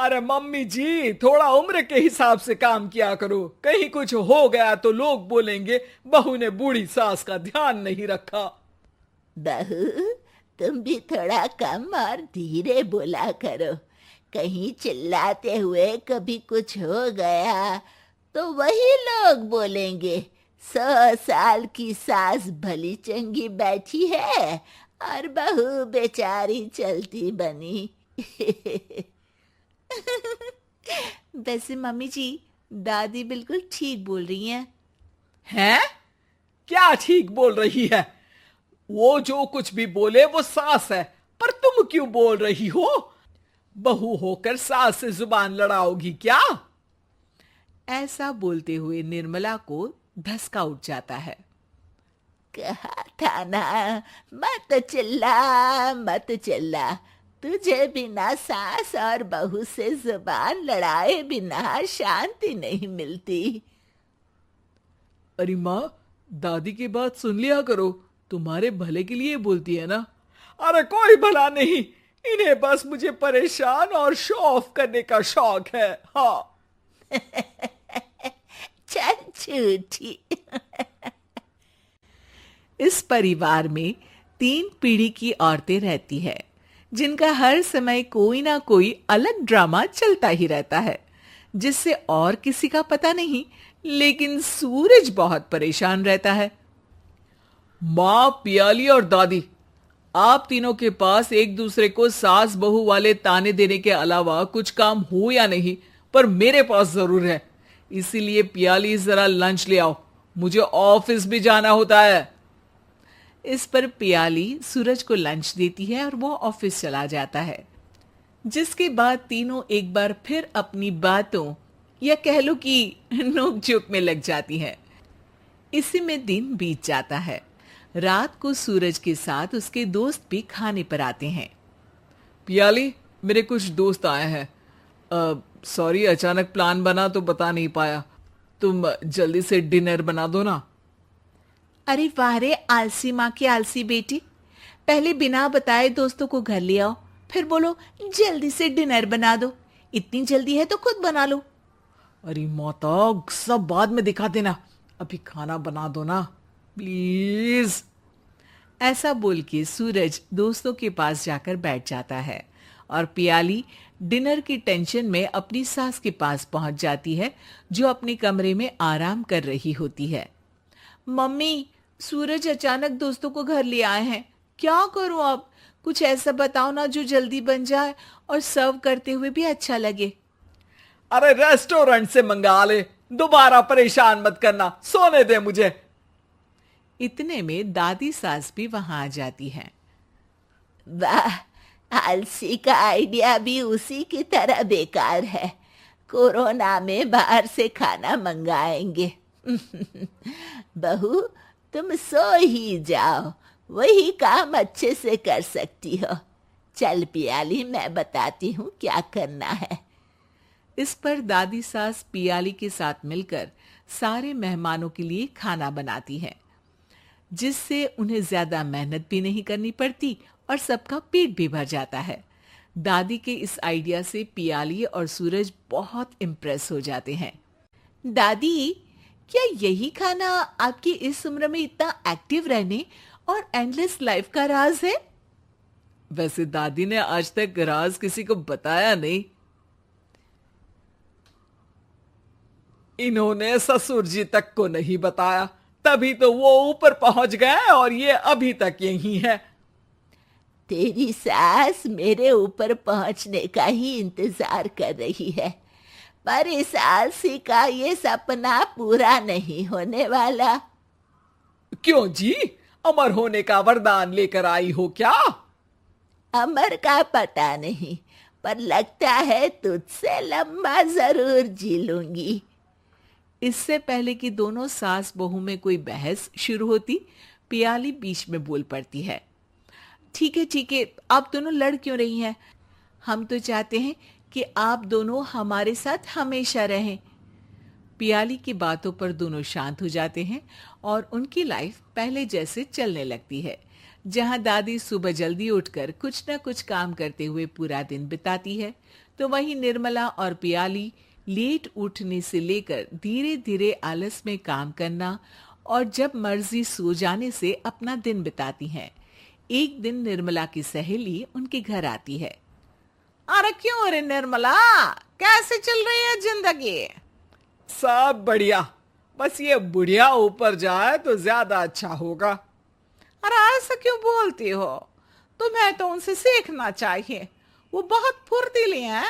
अरे मम्मी जी, थोड़ा उम्र के हिसाब से काम किया करो। कहीं कुछ हो गया तो लोग बोलेंगे बहू ने बूढ़ी सास का ध्यान नहीं रखा। बहू, तुम भी थोड़ा कम और धीरे बोला करो। कहीं चिल्लाते हुए कभी कुछ हो गया तो वही लोग बोलेंगे 100 साल की सास भली चंगी बैठी है और बहू बेचारी चलती बनी। वैसे मम्मी जी, दादी बिल्कुल ठीक बोल रही हैं। हैं? क्या ठीक बोल रही है? वो जो कुछ भी बोले वो सास है, पर तुम क्यों बोल रही हो? बहू होकर सास से जुबान लड़ाओगी क्या? ऐसा बोलते हुए निर्मला को धसका उठ जाता है। कहा था ना, मत चिल्ला मत चिल्ला। तुझे बिना सास और बहू से जुबान लड़ाए बिना शांति नहीं मिलती। अरे माँ, दादी की बात सुन लिया करो, तुम्हारे भले के लिए बोलती है ना। अरे कोई भला नहीं, इन्हें बस मुझे परेशान और शो ऑफ करने का शौक है। हाँ। चल झूठी। इस परिवार में 3 पीढ़ी की औरतें रहती है, जिनका हर समय कोई ना कोई अलग ड्रामा चलता ही रहता है, जिससे और किसी का पता नहीं, लेकिन सूरज बहुत परेशान रहता है। माँ, पियाली और दादी, आप तीनों के पास एक दूसरे को सास बहू वाले ताने देने के अलावा कुछ काम हो या नहीं, पर मेरे पास जरूर है। इसीलिए पियाली, जरा लंच ले आओ, मुझे ऑफिस भी जाना होता है। इस पर पियाली सूरज को लंच देती है और वो ऑफिस चला जाता है, जिसके बाद तीनों एक बार फिर अपनी बातों या कह लो कि नोक-झोंक में लग जाती हैं। इसी में दिन बीत जाता है। रात को सूरज के साथ उसके दोस्त भी खाने पर आते हैं। पियाली, मेरे कुछ दोस्त आए हैं। सॉरी, अचानक प्लान बना तो बता नहीं पाया। तुम जल्दी से डिनर बना दो ना। अरे वाह रे आलसी माँ की आलसी बेटी, पहले बिना बताए दोस्तों को घर ले आओ, फिर बोलो जल्दी से डिनर बना दो। इतनी जल्दी है तो खुद बना लो। अरे माता, सब बाद में दिखा देना, अभी खाना बना दो ना प्लीज। ऐसा बोल के सूरज दोस्तों के पास जाकर बैठ जाता है और पियाली डिनर की टेंशन में अपनी सास के पास पहुंच जाती है, जो अपने कमरे में आराम कर रही होती है। मम्मी, सूरज अचानक दोस्तों को घर ले आए हैं, क्या करूं अब? कुछ ऐसा बताओ ना जो जल्दी बन जाए और सर्व करते हुए भी अच्छा लगे। अरे रेस्टोरेंट से मंगा ले, दोबारा परेशान मत करना, सोने दे मुझे। इतने में दादी सास भी वहां आ जाती हैं। वाह, आलसी का आइडिया भी उसी की तरह बेकार है। कोरोना में बाहर से खाना मंगाएंगे। बहू, तुम सो ही जाओ, वही काम अच्छे से कर सकती हो। चल पियाली, मैं बताती हूँ क्या करना है। इस पर दादी सास पियाली के साथ मिलकर सारे मेहमानों के लिए खाना बनाती हैं, जिससे उन्हें ज्यादा मेहनत भी नहीं करनी पड़ती और सबका पेट भी भर जाता है। दादी के इस आइडिया से पियाली और सूरज बहुत इम्प्रेस हो जाते हैं। दादी, क्या यही खाना आपकी इस उम्र में इतना एक्टिव रहने और एंडलेस लाइफ का राज है? वैसे दादी ने आज तक राज किसी को बताया नहीं। इन्होंने ससुर जी तक को नहीं बताया, तभी तो वो ऊपर पहुंच गए और ये अभी तक यही है। तेरी सास मेरे ऊपर पहुंचने का ही इंतजार कर रही है, पर इस आलसी का ये सपना पूरा नहीं होने वाला। क्यों जी, अमर होने का वरदान लेकर आई हो क्या? अमर का पता नहीं, पर लगता है तुझसे लंबा जरूर जी लूंगी। इससे पहले कि दोनों सास बहू में कोई बहस शुरू होती, पियाली बीच में बोल पड़ती है। ठीक है, आप दोनों लड़ क्यों रही हैं? हम तो चाहते हैं कि आप दोनों हमारे साथ हमेशा रहें। पियाली की बातों पर दोनों शांत हो जाते हैं और उनकी लाइफ पहले जैसे चलने लगती है, जहां दादी सुबह जल्दी उठकर कुछ न कुछ काम करते हुए पूरा दिन बिताती है, तो वहीं निर्मला और पियाली लेट उठने से लेकर धीरे धीरे आलस में काम करना और जब मर्जी सो जाने से अपना दिन बिताती हैं। एक दिन निर्मला की सहेली उनके घर आती है। अरे क्यों रे निर्मला, कैसे चल रही है जिंदगी? सब बढ़िया, बस ये बुढ़िया ऊपर जाए तो ज्यादा अच्छा होगा। अरे ऐसा क्यों बोलती हो? तुम्हें तो उनसे सीखना चाहिए, वो बहुत फुर्तीली हैं।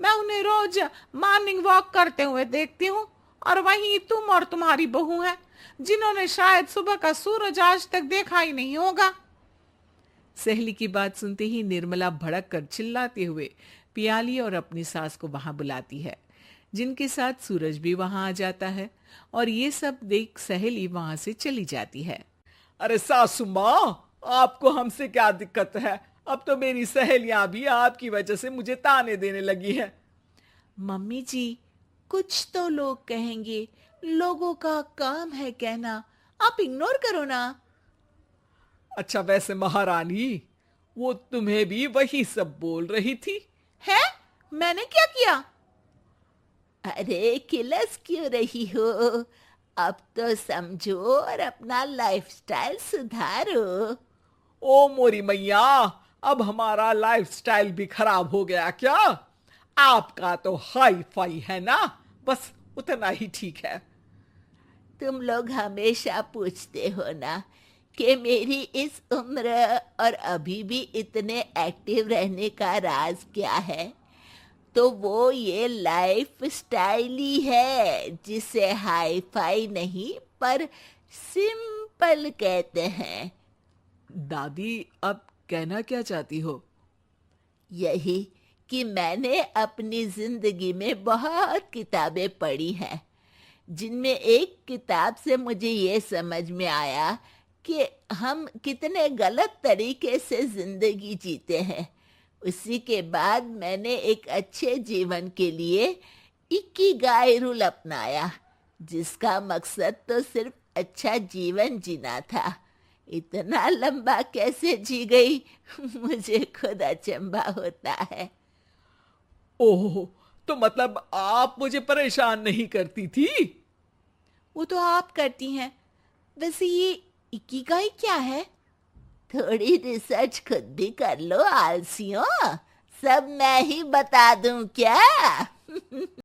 मैं उन्हें रोज मॉर्निंग वॉक करते हुए देखती हूँ, और वहीं तुम और तुम्हारी बहू है जिन्होंने शायद सुबह का सूरज आज तक देखा ही नहीं होगा। सहेली की बात सुनते ही निर्मला भड़क कर चिल्लाते हुए पियाली और अपनी सास को वहां बुलाती है, जिनके साथ सूरज भी वहां आ जाता है और ये सब देख सहेली वहां से चली जाती है। अरे सासू माँ, आपको हमसे क्या दिक्कत है? अब तो मेरी सहेलियां भी आपकी वजह से मुझे ताने देने लगी है। मम्मी जी, कुछ तो लोग कहेंगे, लोगों का काम है कहना, आप इग्नोर करो ना। अच्छा वैसे महारानी, वो तुम्हें भी वही सब बोल रही थी? है? मैंने क्या किया? अरे किलस क्यों रही हो? अब तो समझो और अपना लाइफस्टाइल सुधारो। ओ मोरी मैया, अब हमारा लाइफस्टाइल भी खराब हो गया क्या? आपका तो हाई फाई है ना, बस उतना ही ठीक है। तुम लोग हमेशा पूछते हो ना कि मेरी इस उम्र और अभी भी इतने एक्टिव रहने का राज क्या है, तो वो ये लाइफ स्टाइल ही है जिसे हाई फाई नहीं पर सिंपल कहते हैं। दादी, अब कहना क्या चाहती हो? यही कि मैंने अपनी जिंदगी में बहुत किताबें पढ़ी हैं, जिनमें एक किताब से मुझे ये समझ में आया कि हम कितने गलत तरीके से जिंदगी जीते हैं। उसी के बाद मैंने एक अच्छे जीवन के लिए इकिगाई रूल अपनाया, जिसका मकसद तो सिर्फ अच्छा जीवन जीना था। इतना लंबा कैसे जी गई मुझे खुद अचंभा होता है। ओह, तो मतलब आप मुझे परेशान नहीं करती थी? वो तो आप करती हैं। वैसे ये इकिगाई क्या है? थोड़ी रिसर्च खुद भी कर लो आलसियों, सब मैं ही बता दूं क्या?